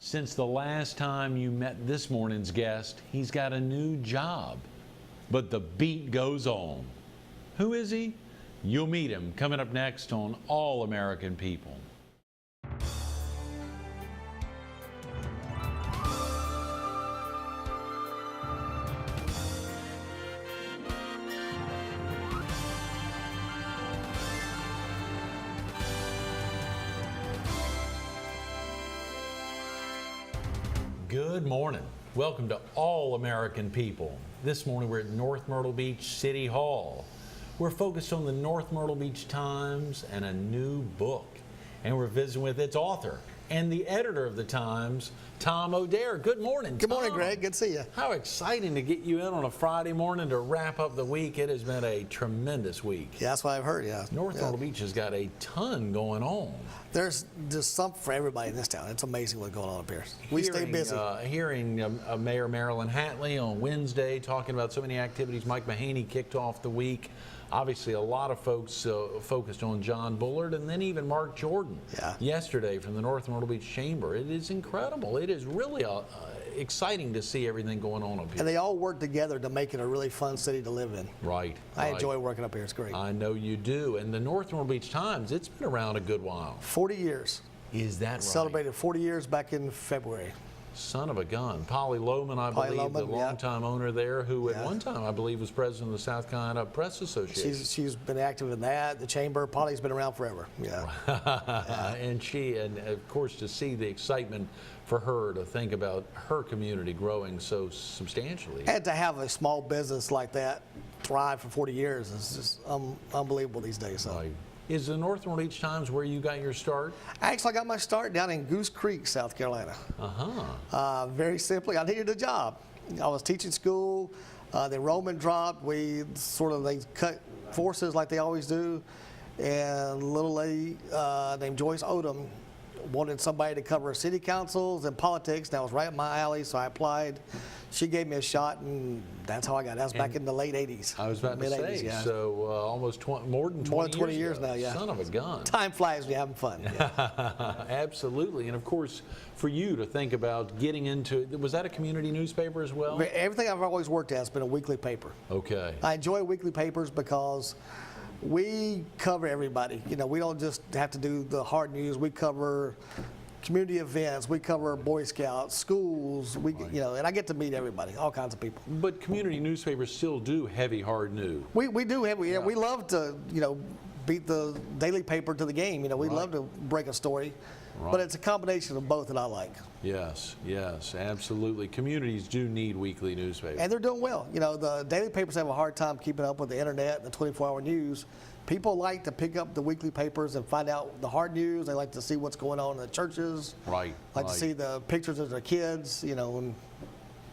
Since the last time you met this morning's guest, he's got a new job. But the beat goes on. Who is he? You'll meet him coming up next on All American People. Good morning. Welcome to All American People. This morning we're at North Myrtle Beach City Hall. We're focused on the North Myrtle Beach Times and a new book. And we're visiting with its author and the editor of the Times, Tom O'Dare. Good morning, Tom. Good morning, Greg. Good to see you. How exciting to get you in on a Friday morning to wrap up the week. It has been a tremendous week. Yeah, that's what I've heard, yeah. North Myrtle Beach has got a ton going on. There's just something for everybody in this town. It's amazing what's going on up here. We stay busy. Hearing Mayor Marilyn Hatley on Wednesday talking about so many activities. Mike Mahaney kicked off the week. Obviously, a lot of folks focused on John Bullard, and then even Mark Jordan yesterday from the North Myrtle Beach Chamber. It is incredible. It is really exciting to see everything going on up here. And they all work together to make it a really fun city to live in. Right. I enjoy working up here. It's great. I know you do. And the North Myrtle Beach Times, it's been around a good while. 40 years. Is that right? Celebrated 40 years back in February. Son of a gun. Polly Lohman, I believe, the longtime owner there, who at one time, I believe, was president of the South Carolina Press Association. She's been active in that, the chamber. Polly's been around forever. Yeah. And of course, to see the excitement for her to think about her community growing so substantially. And to have a small business like that thrive for 40 years is just unbelievable these days. So. Right. Is the North Myrtle Beach Times where you got your start? Actually, I got my start down in Goose Creek, South Carolina. Very simply, I needed a job. I was teaching school. The enrollment dropped. They cut forces like they always do. And a little lady named Joyce Odom wanted somebody to cover city councils and politics. That was right up my alley, so I applied. She gave me a shot, and that's how I got it. That was back in the late 80s. I was about to say, so almost more than 20 years now, yeah. Son of a gun. Time flies when you're having fun. Yeah. Absolutely. And of course, for you to think about getting into, was that a community newspaper as well? Everything I've always worked at has been a weekly paper. Okay. I enjoy weekly papers because we cover everybody. You know, we don't just have to do the hard news. We cover community events, we cover Boy Scouts, schools, and I get to meet everybody, all kinds of people. But community newspapers still do heavy, hard news. We do heavy. We love to, beat the daily paper to the game. We love to break a story. Right. But it's a combination of both that I like. Yes, absolutely. Communities do need weekly newspapers. And they're doing well. The daily papers have a hard time keeping up with the internet and the 24-hour news. People like to pick up the weekly papers and find out the hard news. They like to see what's going on in the churches. Right. Like to see the pictures of their kids, and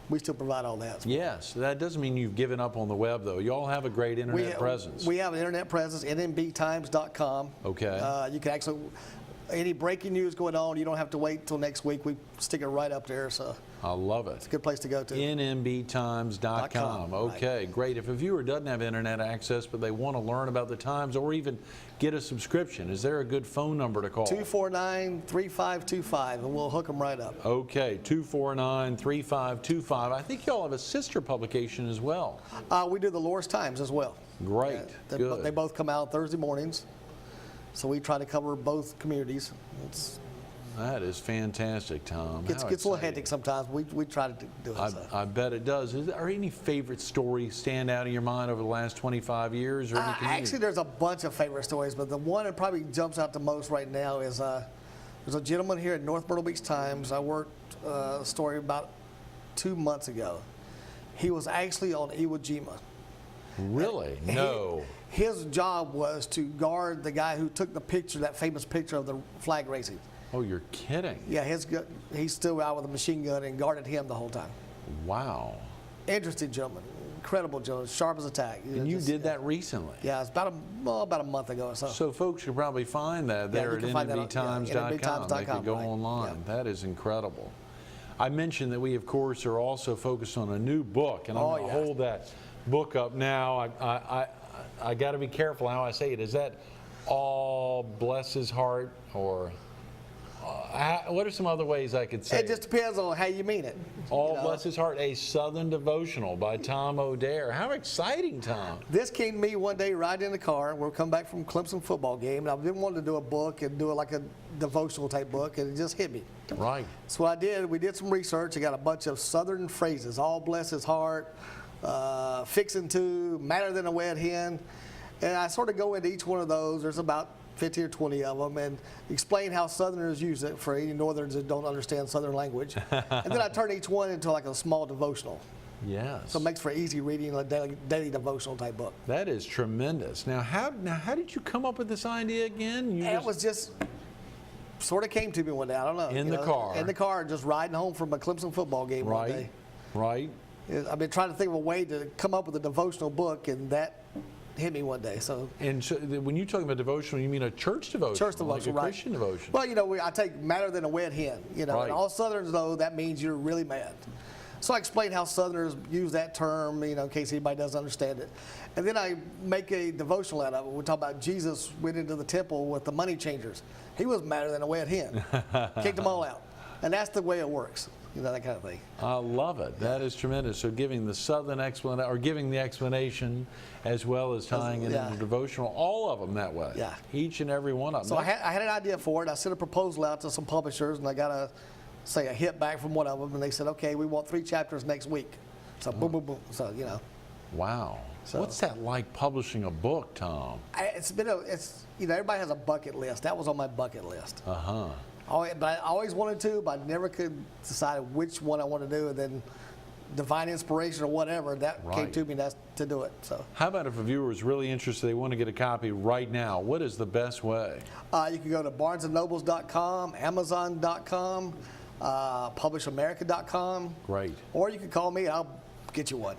we still provide all that. Yes, that doesn't mean you've given up on the web, though. You all have a great internet presence. We have an internet presence, nmbtimes.com. Okay. You can actually, any breaking news going on, you don't have to wait till next week. We stick it right up there. So I love it. It's a good place to go to. nmbtimes.com. Okay, great. If a viewer doesn't have internet access, but they want to learn about the Times or even get a subscription, is there a good phone number to call? 249-3525, and we'll hook them right up. Okay, 249-3525. I think y'all have a sister publication as well. We do the Loris Times as well. Great. Good. They both come out Thursday mornings. So we try to cover both communities. That is fantastic, Tom. It gets a little hectic sometimes. We try to do it. I bet it does. Are any favorite stories stand out in your mind over the last 25 years? Or actually, there's a bunch of favorite stories, but the one that probably jumps out the most right now is there's a gentleman here at North Myrtle Beach Times. I worked a story about 2 months ago. He was actually on Iwo Jima. Really? No. His job was to guard the guy who took the picture, that famous picture of the flag raising. Oh, you're kidding. Yeah, he's still out with a machine gun and guarded him the whole time. Wow. Interesting gentleman. Incredible gentleman. Sharp as a tack. And you did that recently? Yeah, it's about a month ago or so. So folks should probably find that there at nmbtimes.com. They could go online. Yeah. That is incredible. I mentioned that we, of course, are also focused on a new book, and I'm going to hold that book up now. I got to be careful how I say it. Is that all bless his heart, or What are some other ways I could say? It just depends on how you mean it. All bless his heart, a Southern devotional by Tom O'Dare. How exciting, Tom. This came to me one day riding in the car. We're coming back from Clemson football game, and I've been wanting to do a book and do it like a devotional type book, and it just hit me. Right. So what I did, we did some research. I got a bunch of Southern phrases, all bless his heart, fixing to, madder than a wet hen. And I sort of go into each one of those. There's about 15 or 20 of them, and explain how Southerners use it for any Northerners that don't understand Southern language. And then I turn each one into like a small devotional. Yes. So it makes for easy reading, a daily devotional type book. That is tremendous. Now, how did you come up with this idea again? It was just sort of came to me one day. I don't know. In the car. In the car, just riding home from a Clemson football game one day. Right. I've been trying to think of a way to come up with a devotional book, and that hit me one day. So. And so when you're talking about devotional, you mean a church devotion? Church devotion, like a right. Christian devotion. Well, I take madder than a wet hen. Right. And all Southerners know that means you're really mad. So I explain how Southerners use that term, in case anybody doesn't understand it. And then I make a devotional out of it. We talk about Jesus went into the temple with the money changers. He was madder than a wet hen. Kicked them all out. And that's the way it works. That kind of thing. I love it. That is tremendous. So giving the Southern explanation, or giving the explanation, as well as tying it into devotional, all of them that way. Yeah. Each and every one of them. So I had an idea for it. I sent a proposal out to some publishers, and I got a hit back from one of them, and they said, okay, we want 3 chapters next week. So boom, boom, boom. So Wow. So, what's that like, publishing a book, Tom? Everybody has a bucket list. That was on my bucket list. But I always wanted to, but I never could decide which one I want to do, and then divine inspiration or whatever, that came to me to do it. So. How about if a viewer is really interested, they want to get a copy right now, what is the best way? You can go to barnesandnobles.com, amazon.com, publishamerica.com. Great. Or you can call me, I'll get you one.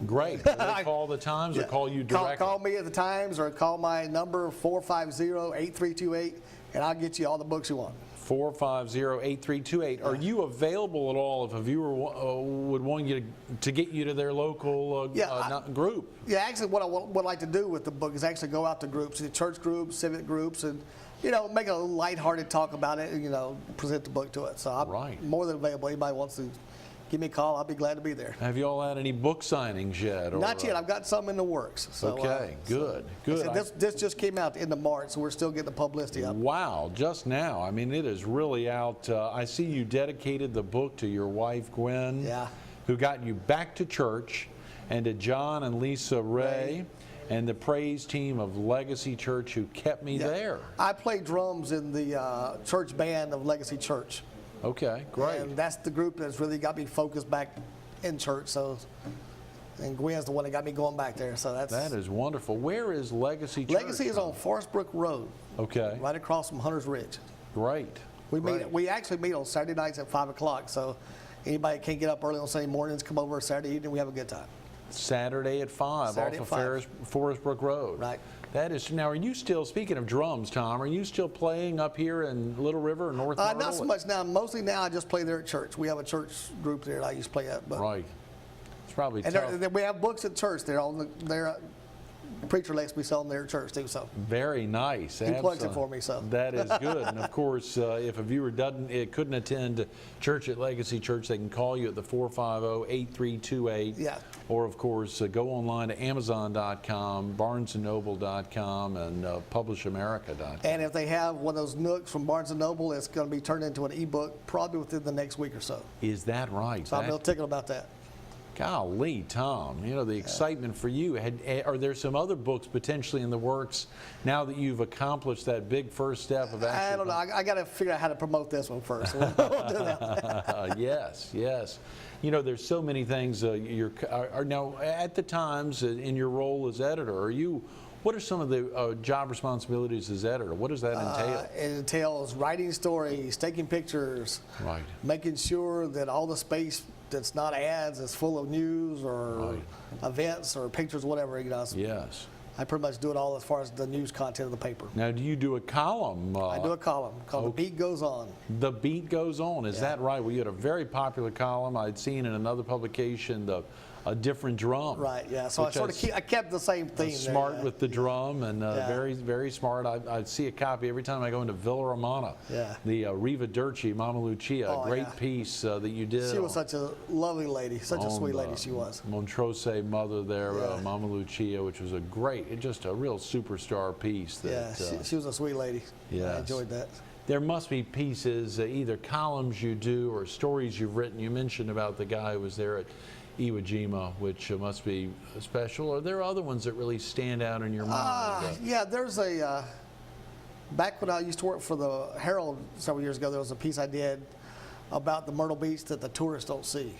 Great. Do they call the Times or call you directly? Call me at the Times or call my number 450-8328, and I'll get you all the books you want. 450-8328. Are you available at all if a viewer would want you to get you to their local group? Yeah, actually what I would like to do with the book is actually go out to groups, church groups, civic groups, and make a lighthearted talk about it and present the book to it. So I'm more than available. Anybody wants to give me a call, I'll be glad to be there. Have you all had any book signings yet? Or, Not yet. I've got some in the works. So, okay, good. This just came out at the end of March, so we're still getting the publicity up. Wow, just now. I mean, it is really out. I see you dedicated the book to your wife, Gwen, who got you back to church, and to John and Lisa Ray, and the praise team of Legacy Church who kept me there. I play drums in the church band of Legacy Church. Okay, great. And that's the group that's really got me focused back in church. So, and Gwen's the one that got me going back there. So that is wonderful. Where is Legacy Church? Legacy is on Forest Brook Road. Okay. Right across from Hunter's Ridge. Great. We actually meet on Saturday nights at 5 o'clock. So anybody that can't get up early on Sunday mornings, come over Saturday evening. We have a good time. Saturday at 5 off of Forest Brook Road. Right. That is, now are you still, speaking of drums, Tom, are you still playing up here in Little River or North Myrtle? Not so much now. Mostly now I just play there at church. We have a church group there that I used to play at. But, right. It's probably and tough. We have books at church. The preacher lets me sell them there at church too. So very nice. He plugs it for me. So that is good. And of course, if a viewer couldn't attend church at Legacy Church, they can call you at the 450-8328. Yeah. Or of course, go online to Amazon.com, BarnesandNoble.com, and PublisHamerica.com. And if they have one of those Nooks from Barnes and Noble, it's going to be turned into an ebook probably within the next week or so. Is that right? So I'm real tickled about that. Golly, Tom, the excitement for you. Are there some other books potentially in the works now that you've accomplished that big first step of actually? I don't know. I got to figure out how to promote this one first. We'll do that. Yes. There's so many things. Now, at the Times, in your role as editor, what are some of the job responsibilities as editor? What does that entail? It entails writing stories, taking pictures, making sure that all the space that's not ads is full of news or events or pictures, whatever. Yes. I pretty much do it all as far as the news content of the paper. Now, do you do a column? I do a column called The Beat Goes On. The Beat Goes On. Is that right? Well, you had a very popular column I'd seen in another publication, the a different drum. Right, yeah. So I which sort of I kept the same theme there. Smart yeah. with the drum, and Yeah. very, very smart. I see a copy every time I go into Villa Romana. Yeah. The Riva Dirci, Mama Lucia, Oh, great yeah. piece that you did. She was such a lovely lady, such a on sweet lady the she was. Montrose mother there, Yeah. Mama Lucia, which was a great, just a real superstar piece. That, Yeah, she was a sweet lady. yes. I enjoyed that. There must be pieces, either columns you do or stories you've written. You mentioned about the guy who was there at Iwo Jima, which must be special. Are there other ones that really stand out in your mind? Yeah, there's back when I used to work for the Herald several years ago, there was a piece I did about the Myrtle Beach that the tourists don't see.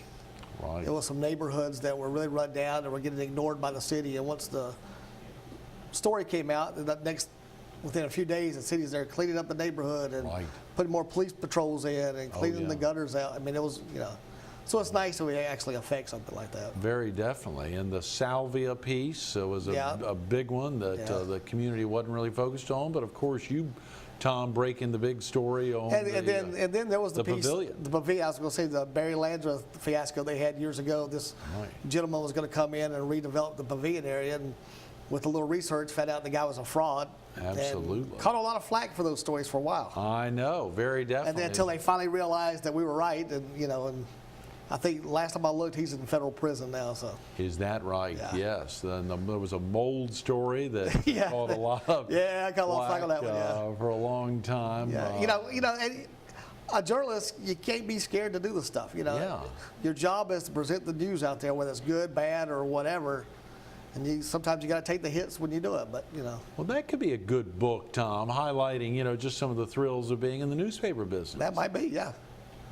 Right. It was some neighborhoods that were really run down and were getting ignored by the city. And once the story came out, within a few days, the city's there cleaning up the neighborhood and Right. putting more police patrols in and cleaning yeah. the gutters out. I mean, it was, so it's nice that we actually affect something like that. Very definitely. And the salvia piece was Yeah. a big one that Yeah. the community wasn't really focused on. But of course, you, Tom, breaking the big story on And then there was the piece, pavilion. the pavilion. I was going to say the Barry Landreth fiasco they had years ago. This Right. gentleman was going to come in and redevelop the pavilion area, and with a little research, found out the guy was a fraud. Absolutely. And caught a lot of flack for those stories for a while. I know, very definitely. And then until they finally realized that we were right, and and I think last time I looked, he's in federal prison now. So Is that right? Yeah. Yes. Then there was a mold story that Yeah. caught a lot of Yeah, I got a lot of flack on that one, yeah. for a long time. yeah, and a journalist, you can't be scared to do the stuff. Yeah. Your job is to present the news out there, whether it's good, bad, or whatever. And sometimes you got to take the hits when you do it, but Well, that could be a good book, Tom, highlighting just some of the thrills of being in the newspaper business. that might be, yeah.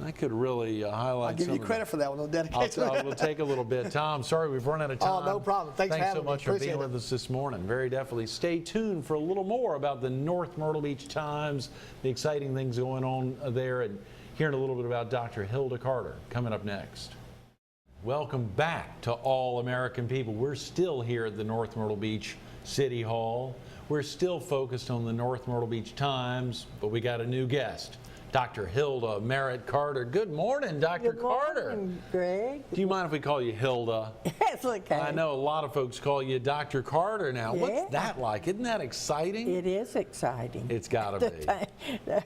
That could really highlight. I'll give some you of credit for that one. I'll dedicate I will take a little bit. Tom, sorry we've run out of time. Oh, no problem. Thanks for so having me. much for being Appreciate with us this morning. Very definitely. Stay tuned for a little more about the North Myrtle Beach Times, the exciting things going on there, and hearing a little bit about Dr. Hilda Carter coming up next. Welcome back to All American People. We're still here at the North Myrtle Beach City Hall. We're still focused on the North Myrtle Beach Times, but we got a new guest, Dr. Hilda Carter. Good morning, Dr. Carter. Good morning, Greg. Do you mind if we call you Hilda? That's okay. I know a lot of folks call you Dr. Carter now. Yeah. What's that like? Isn't that exciting? It is exciting. It's got to be.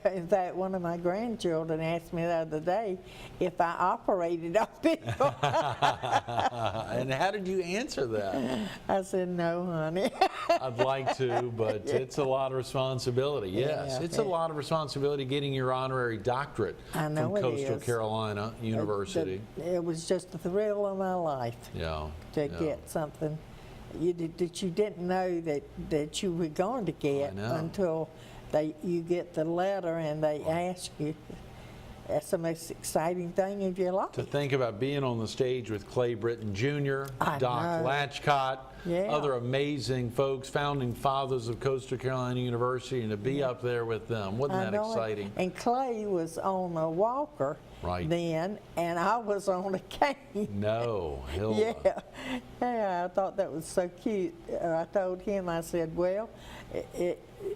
In fact, one of my grandchildren asked me the other day if I operated on people. And how did you answer that? I said, no, honey. I'd like to, but it's a lot of responsibility. Yes, Yeah, it's a yeah. lot of responsibility getting your honorary doctorate I know from it Coastal is. Carolina University. It was just the thrill of my life Yeah. to yeah. get something that you didn't know that you were going to get know. until you get the letter and they ask you. That's the most exciting thing of your life. To think about being on the stage with Clay Britton Jr., I Doc know. Latchcott, Yeah. other amazing folks, founding fathers of Coastal Carolina University, and to be up there with them. Wasn't I that know it. exciting? And Clay was on a walker Right. then, and I was on a cane. No, Hilda. Yeah, I thought that was so cute. I told him, I said, well,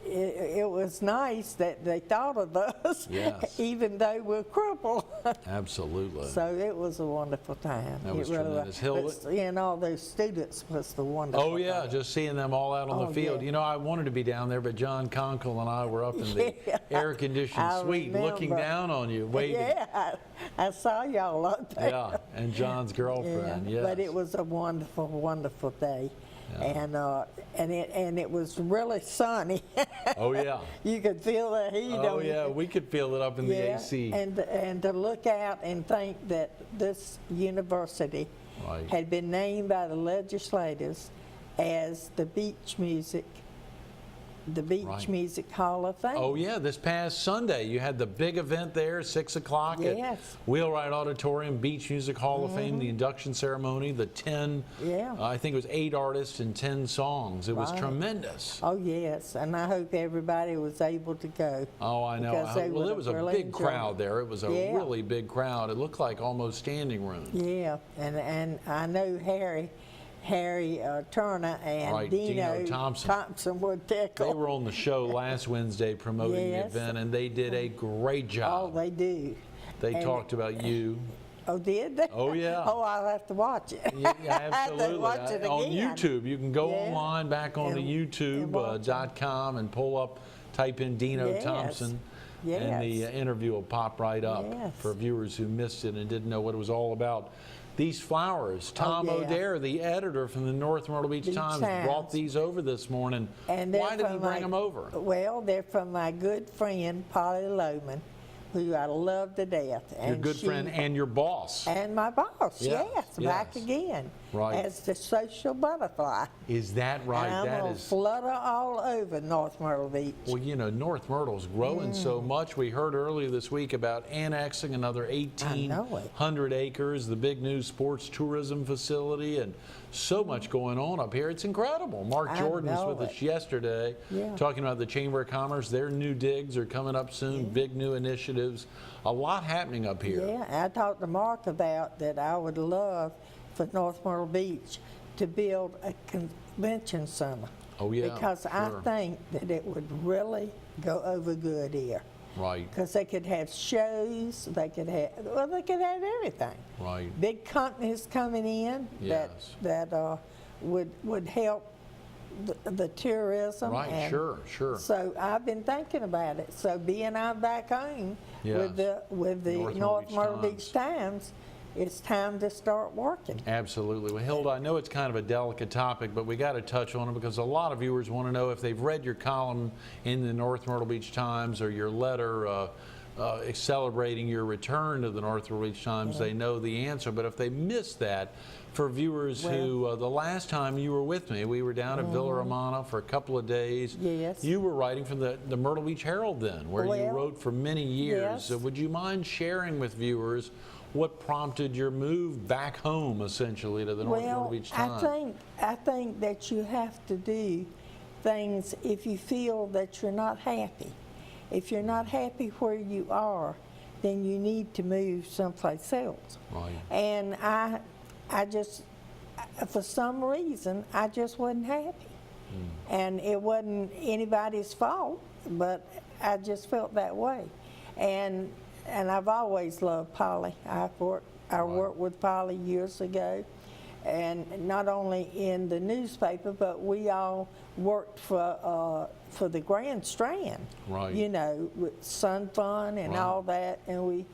it was nice that they thought of us, Yes. even though we're crippled. Absolutely. So it was a wonderful time. That was It really tremendous. Hilda- But seeing all those students was the wonderful Oh, yeah, thing. just seeing them all out on Oh, the field. yeah. You know, I wanted to be down there, but John Conkle and I were up in the Yeah, air-conditioned I suite looking remember. down on you, waving. Yeah, I saw y'all up there. Yeah, and John's girlfriend, yes. But it was a wonderful, wonderful day. Yeah. And it was really sunny. Oh, yeah. You could feel the heat Oh, on yeah, you. we could feel it up in the Yeah, AC. and to look out and think that this university Right. had been named by the legislators as the Beach Music Right. Music Hall of Fame. Oh, yeah, this past Sunday, you had the big event there, 6 o'clock at Yes. Wheelwright Auditorium, Beach Music Hall of Fame, the induction ceremony, the 10, Yeah. I think it was 8 artists and 10 songs. It was Right. tremendous. Oh, yes, and I hope everybody was able to go. Oh, I know. Because they Well, would it have was a really big enjoyed crowd it. there. It was a Yeah. really big crowd. It looked like almost standing room. Yeah, and I know Harry Turner and Right, Dino Thompson. were tickled. They were on the show last Wednesday promoting Yes. the event, and they did a great Oh, job. they do. They and- talked about you. Oh, did they? Oh, yeah. Oh, I'll have to watch it. Yeah, I have absolutely. to watch it On again. YouTube, you can go Yeah. online back onto And watch YouTube.com and pull up, type in Dino Yes. Thompson, and the Yes. interview will pop right up Yes. for viewers who missed it and didn't know what it was all about. These flowers, Tom yeah. O'Dare, the editor from the North Myrtle Beach Times, brought these over this morning. And Why did he bring them over? Well, they're from my good friend, Polly Lohman, who I love to death. Your good friend and your boss. And my boss, Yeah, yes, back yes. again. Right. As the social butterfly. Is that right? And I'm That going to is. flutter all over North Myrtle Beach. Well, you know, North Myrtle's growing so much. We heard earlier this week about annexing another 1,800 acres, the big new sports tourism facility, and so much going on up here. It's incredible. Mark I Jordan was know with it. us yesterday talking about the Chamber of Commerce. Their new digs are coming up soon, big new initiatives. A lot happening up here. Yeah, I talked to Mark about that I would love for North Myrtle Beach to build a convention center. Oh, yeah, Because I sure. think that it would really go over good here. Right, Because they could have shows, they could have everything. right. Big companies coming in Yes. that would help the tourism. Right, and sure. So I've been thinking about it. So being I'm back home with Yes. the North Myrtle Beach Times, it's time to start working. Absolutely. Well, Hilda, I know it's kind of a delicate topic, but we got to touch on it because a lot of viewers want to know if they've read your column in the North Myrtle Beach Times or your letter celebrating your return to the North Myrtle Beach Times, they know the answer. But if they missed that, for viewers who, the last time you were with me, we were down at Villa Romana for a couple of days. Yes. You were writing for the Myrtle Beach Herald then, where you Well, wrote for many years. yes. So would you mind sharing with viewers what prompted your move back home, essentially, to the North Myrtle Beach Times? I think that you have to do things if you feel that you're not happy. If you're not happy where you are, then you need to move someplace else. Right. And I just, for some reason, I just wasn't happy. And it wasn't anybody's fault, but I just felt that way. And I've always loved Polly. I worked with Polly years ago, and not only in the newspaper, but we all worked for the Grand Strand. Right. You know, with Sun Fun and Right. all that, and we.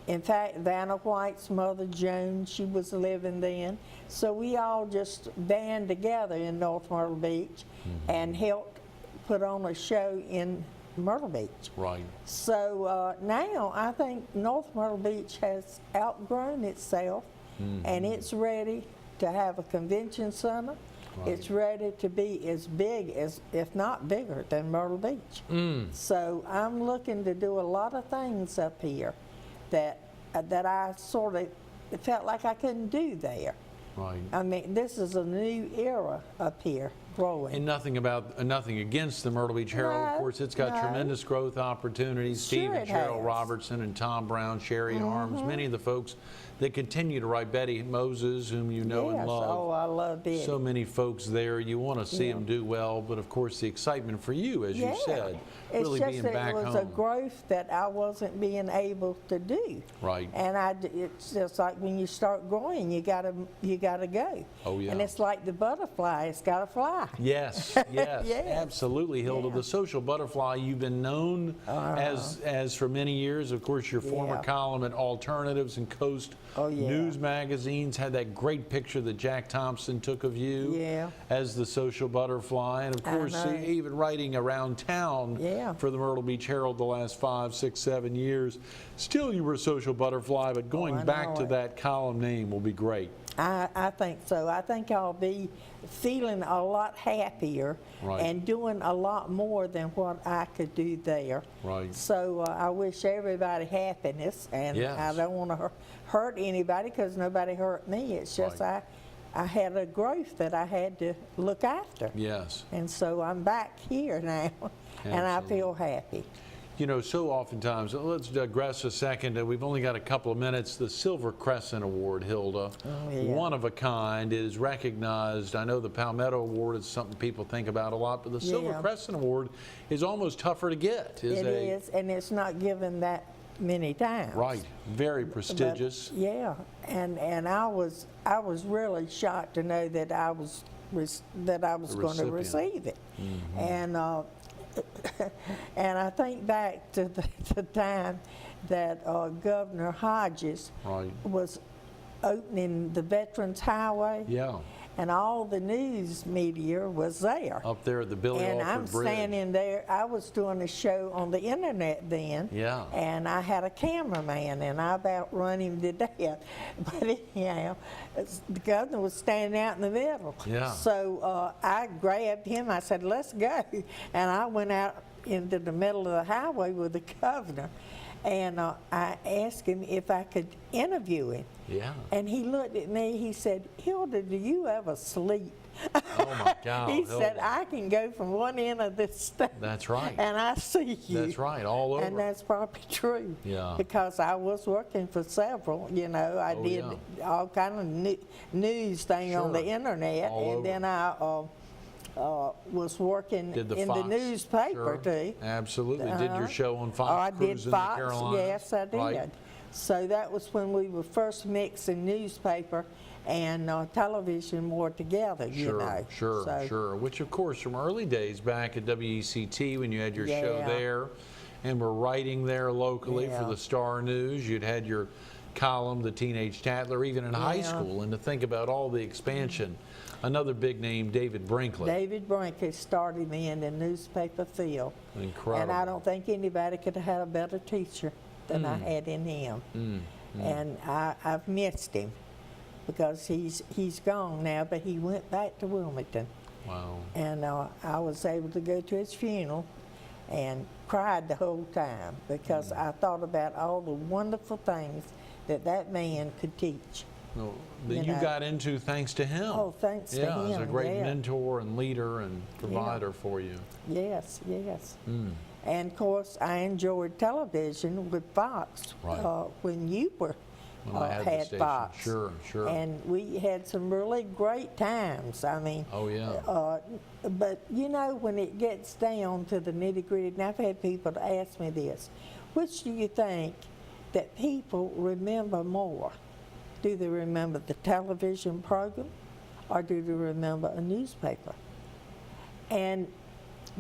In fact, Vanna White's mother, Joan, she was living then. So we all just band together in North Myrtle Beach and helped put on a show in Myrtle Beach. Right. So now I think North Myrtle Beach has outgrown itself and it's ready to have a convention center. Right. It's ready to be as big as, if not bigger, than Myrtle Beach. So I'm looking to do a lot of things up here that I sort of felt like I couldn't do there. Right. I mean, this is a new era up here growing. And nothing against the Myrtle Beach Herald. Of No, course, it's got no. tremendous growth opportunities. Sure Steve and it Cheryl has. Robertson and Tom Brown, Sherry Arms, many of the folks that continue to write. Betty Moses, whom you know Yes. and love. Oh, I love it. So many folks there. You want to see them do well, but of course the excitement for you, as you said, It's really just being that back it was a home. growth that I wasn't being able to do. Right. And it's just like when you start growing, you gotta go. Oh, yeah. And it's like the butterfly, it's gotta fly. Yes, yes, Yes. absolutely, Hilda. Yeah. The social butterfly, you've been known as for many years. Of course, your former Yeah. column at Alternatives and Coast Oh, yeah. News magazines had that great picture that Jack Thompson took of you Yeah. as the social butterfly. And of I course, know. even writing around town Yeah. for the Myrtle Beach Herald the last 5, 6, 7 years. Still, you were a social butterfly, but going I back know to it. that column name will be great. I think so. I think I'll be feeling a lot happier Right. and doing a lot more than what I could do there. Right. So I wish everybody happiness, and Yes. I don't want to hurt anybody because nobody hurt me. It's just Right. I had a growth that I had to look after. Yes. And so I'm back here now, and I Absolutely. feel happy. You know, so oftentimes, let's digress a second. We've only got a couple of minutes. The Silver Crescent Award, Hilda, yeah. one of a kind, is recognized. I know the Palmetto Award is something people think about a lot, but the Silver Yeah. Crescent Award is almost tougher to get. It is, and it's not given that many times. Right. Very But, prestigious. yeah, and I was really shocked to know that I was going to recipient. receive it, and and I think back to the time that Governor Hodges Right. was opening the Veterans Highway. Yeah. And all the news media was there. Up there at the Billy And Alford I'm Bridge. standing there. I was doing a show on the internet then. Yeah. And I had a cameraman, and I about run him to death. But anyhow, the governor was standing out in the middle. Yeah. So I grabbed him. I said, "Let's go." And I went out into the middle of the highway with the governor. And I asked him if I could interview him. Yeah. And he looked at me, he said, "Hilda, do you ever sleep?" Oh my God. He said, Hilda. "I can go from one end of this state That's right. and I see you." That's right. All over. And that's probably true. Yeah. Because I was working for several, I Oh, did all kind of news thing on the Sure. internet. All and over. then I was working Did the in Fox, the newspaper sure. too. Absolutely. Did your show on Fox I did Cruise in the Fox, Carolinas? yes, I did. Right. So that was when we were first mixing newspaper and television more together, you know. Sure, So, sure. Which, of course, from early days back at WECT when you had your show Yeah. there and were writing there locally for Yeah. the Star News, you'd had your column, the Teenage Tattler, even in high Yeah. school, and to think about all the expansion. Another big name, David Brinkley. David Brinkley started me in the newspaper field. Incredible. And I don't think anybody could have had a better teacher than I had in him. And I've missed him because he's gone now, but he went back to Wilmington. Wow. And I was able to go to his funeral and cried the whole time because I thought about all the wonderful things that man could teach. No, that You you know. got into thanks to him. Oh, thanks to Yeah, he's a him, great yeah. mentor and leader and provider for you. Yes, yes. And of course, I enjoyed television with Fox Right. when you were When I had the had station. Fox. Sure, sure. And we had some really great times. I mean, Oh, yeah. but when it gets down to the nitty gritty, and I've had people ask me this, which do you think that people remember more? Do they remember the television program or do they remember a newspaper? And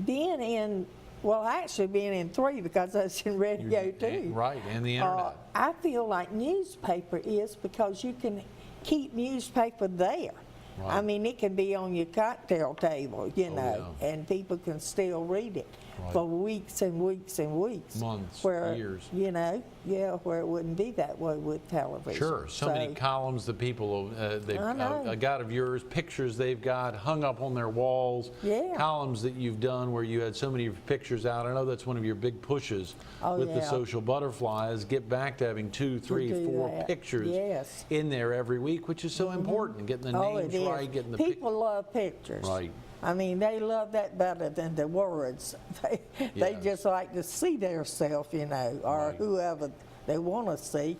being in 3 because I was in radio too. Right, and the internet. I feel like newspaper is because you can keep newspaper there. Right. I mean, it can be on your cocktail table, yeah. and people can still read it Right. for weeks and weeks and weeks. Months, where, years. Where it wouldn't be that way with television. Sure, so many columns that people, I know. got of yours, pictures they've got hung up on their walls, Yeah. columns that you've done where you had so many pictures out. I know that's one of your big pushes with the yeah. Social Butterflies, get back to having 2, 3, do 4 that. pictures Yes. in there every week, which is so important, getting the names it is. right, getting the People love pictures. Right. I mean, they love that better than the words. They Yes. just like to see themselves, or Right. whoever they want to see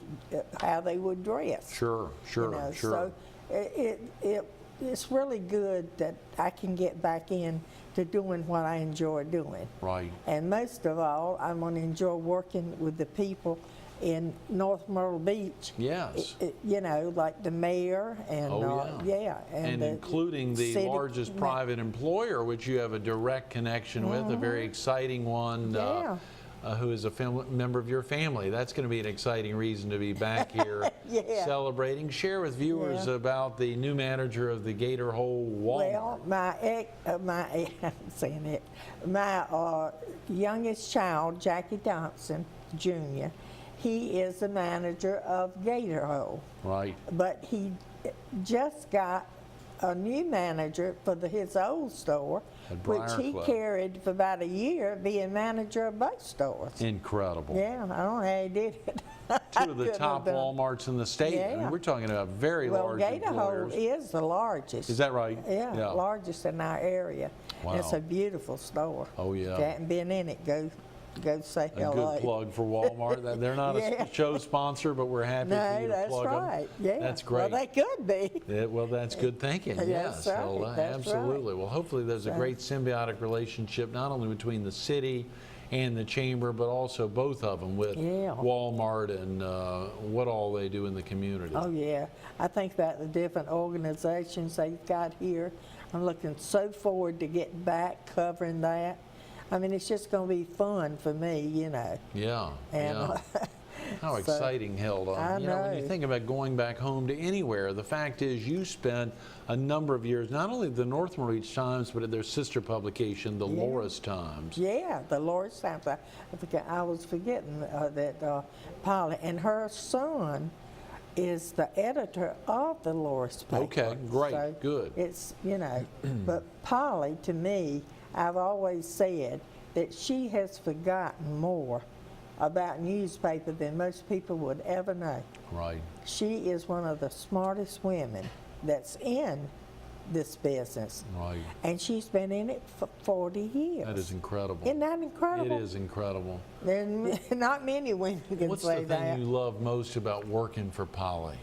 how they would dress. Sure, sure, sure. So it's really good that I can get back in to doing what I enjoy doing. Right. And most of all, I'm going to enjoy working with the people in North Myrtle Beach. Yes. Like the mayor and Oh, yeah. and And the including the city largest private employer, which you have a direct connection with, a very exciting one, Yeah. who is a member of your family. That's going to be an exciting reason to be back here Yeah. celebrating. Share with viewers Yeah. about the new manager of the Gator Hole Walmart. Well, my youngest child, Jackie Thompson Jr., he is the manager of Gator Hole. Right. But he just got a new manager for his old store, At which he Briarcliff. carried for about a year, being manager of both stores. Incredible. Yeah, I don't know how he did it. Two of the top Walmarts in the state. I mean, Yeah. we're talking about very Well, large Gator Hole employers. is the largest. Is that right? Yeah, largest in our area. Wow. And it's a beautiful store. Oh, yeah. If you haven't been in it, go say A hello. good plug for Walmart. They're not Yeah. a show sponsor, but we're happy for No, you to that's plug right. them. Yeah. That's great. Well, they could be. Yeah, well, that's good thinking. That's Yes, right, Hilda, that's absolutely. right. Well, hopefully there's a So- great symbiotic relationship not only between the city and the chamber, but also both of them with Yeah. Walmart and what all they do in the community. Oh, yeah. I think about the different organizations they've got here. I'm looking so forward to getting back covering that. I mean, it's just going to be fun for me, you know. Yeah, And, yeah. How so, exciting, Hilda. I You know, when you know. think about going back home to anywhere, the fact is you spent a number of years, not only at the North Myrtle Beach Times, but at their sister publication, the Yeah. Loris Times. Yeah, the Lord's Times. I was forgetting that Polly and her son is the editor of the Loris paper. Okay, great, So good. It's, you know, but Polly, to me, I've always said that she has forgotten more about newspaper than most people would ever know. Right. She is one of the smartest women that's in this business. Right. And she's been in it for 40 years. That is incredible. Isn't that incredible? It is incredible. There's not many women can What's say the thing that. you love most about working for Polly?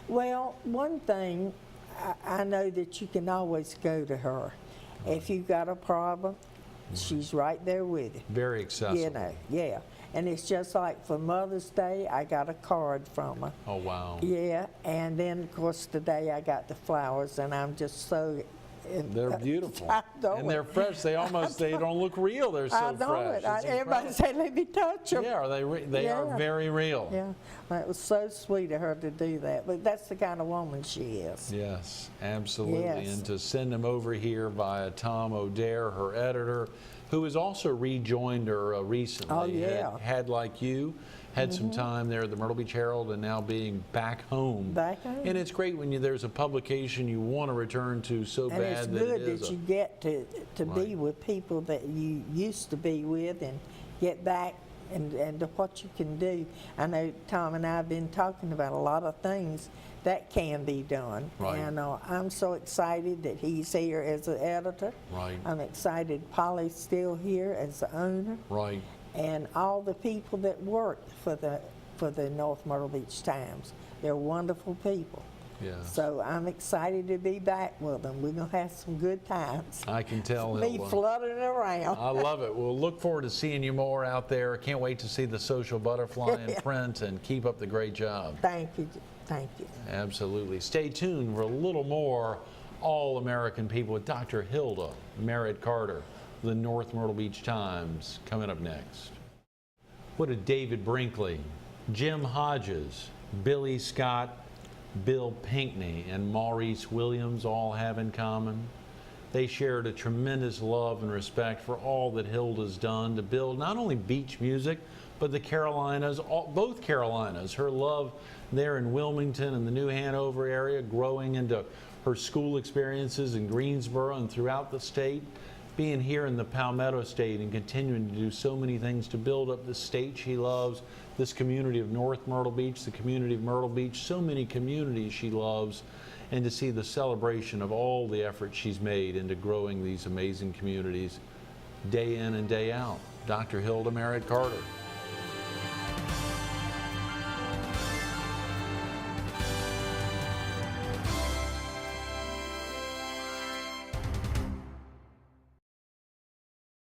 Well, one thing, I know that you can always go to her. If you've got a problem, she's right there with you. Very accessible. You know, yeah. And it's just like for Mother's Day, I got a card from her. Oh, wow. Yeah, and then of course today I got the flowers, and I'm just so. They're beautiful. I know And they're it. fresh. They almost, they don't look real. They're so I know fresh. it. It's Everybody incredible. say, "Let me touch them." Yeah, they are Yeah. very real. Yeah, well, it was so sweet of her to do that. But that's the kind of woman she is. Yes, absolutely. Yes. And to send them over here via Tom O'Dare, her editor, who has also rejoined her recently. Oh, yeah. Had like you, had some time there at the Myrtle Beach Herald and now being back home. Back home. And it's great when there's a publication you want to return to so And bad it's that good it is that a- you get to Right. be with people that you used to be with and get back and to what you can do. I know Tom and I have been talking about a lot of things that can be done. Right. And I'm so excited that he's here as an editor. Right. I'm excited Polly's still here as the owner. Right. And all the people that work for the North Myrtle Beach Times. They're wonderful people. Yes. So I'm excited to be back with them. We're going to have some good times. I can tell, Me Hilda. fluttering around. I love it. We'll look forward to seeing you more out there. Can't wait to see the social butterfly in print, and keep up the great job. Thank you. Thank you. Absolutely. Stay tuned for a little more All-American People with Dr. Hilda Carter, the North Myrtle Beach Times, coming up next. What did David Brinkley, Jim Hodges, Billy Scott, Bill Pinkney, and Maurice Williams all have in common? They shared a tremendous love and respect for all that Hilda's done to build not only beach music, but the Carolinas, both Carolinas. Her love there in Wilmington and the New Hanover area, growing into her school experiences in Greensboro and throughout the state, being here in the Palmetto State and continuing to do so many things to build up the state she loves, this community of North Myrtle Beach, the community of Myrtle Beach, so many communities she loves, and to see the celebration of all the effort she's made into growing these amazing communities day in and day out. Dr. Hilda Carter.